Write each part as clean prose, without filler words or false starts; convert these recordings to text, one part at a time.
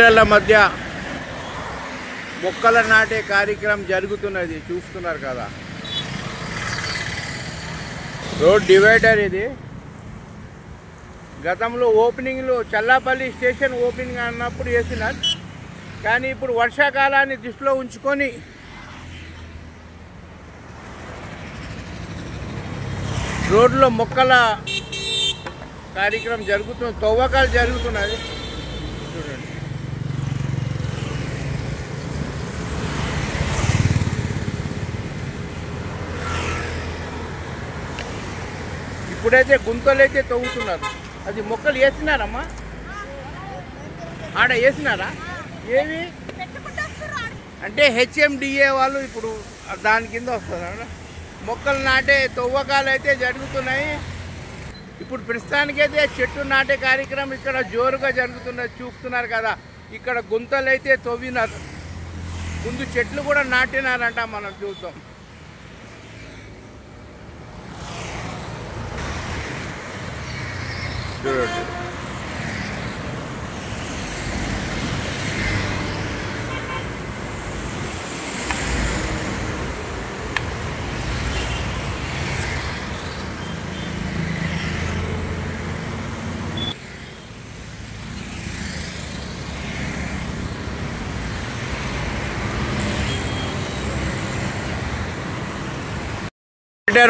డివైడర్ల మధ్య మొక్కల నాటే కార్యక్రమం జరుగుతున్నది, చూస్తున్నారు కదా. రోడ్ డివైడర్ ఇది. గతంలో ఓపెనింగ్లో చల్లాపల్లి స్టేషన్ ఓపెనింగ్ అన్నప్పుడు వేసినారు, కానీ ఇప్పుడు వర్షాకాలాన్ని దృష్టిలో ఉంచుకొని రోడ్లో మొక్కల కార్యక్రమం జరుగుతుంది, తవ్వకాలు జరుగుతున్నది. చూడండి, ఇప్పుడైతే గుంతలైతే తవ్వుతున్నారు. అది మొక్కలు వేసినారమ్మా, ఆడ వేసినారా? ఏవి అంటే హెచ్ఎండిఏ వాళ్ళు ఇప్పుడు దాని కింద వస్తున్నారు. మొక్కలు నాటే తవ్వకాలు అయితే జరుగుతున్నాయి. ఇప్పుడు ప్రస్తుతానికైతే చెట్టు నాటే కార్యక్రమం ఇక్కడ జోరుగా జరుగుతున్నది, చూస్తున్నారు కదా. ఇక్కడ గుంతలు అయితే తవ్వినారు, ముందు చెట్లు కూడా నాటినారంట, మనం చూద్దాం. చూడండి,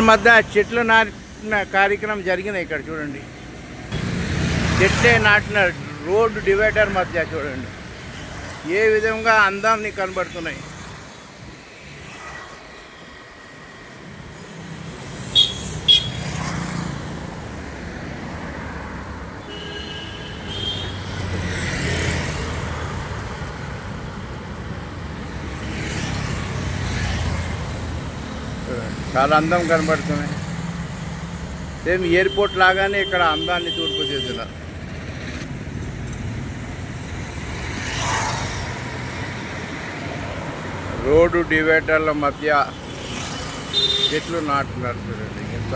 మధ్య చెట్లు నాటిన కార్యక్రమం జరిగినాయి. ఇక్కడ చూడండి, చెట్లే నాటిన రోడ్డు డివైడర్ మధ్య చూడండి ఏ విధంగా అందాన్ని కనబడుతున్నాయి. చాలా అందం కనబడుతున్నాయి. సేమ్ ఎయిర్పోర్ట్ లాగానే ఇక్కడ అందాన్ని తూర్పు చేస్తున్నారు. రోడ్డు డివైడర్ల మధ్య చెట్లు నాటున్నారు. చూడండి ఎంత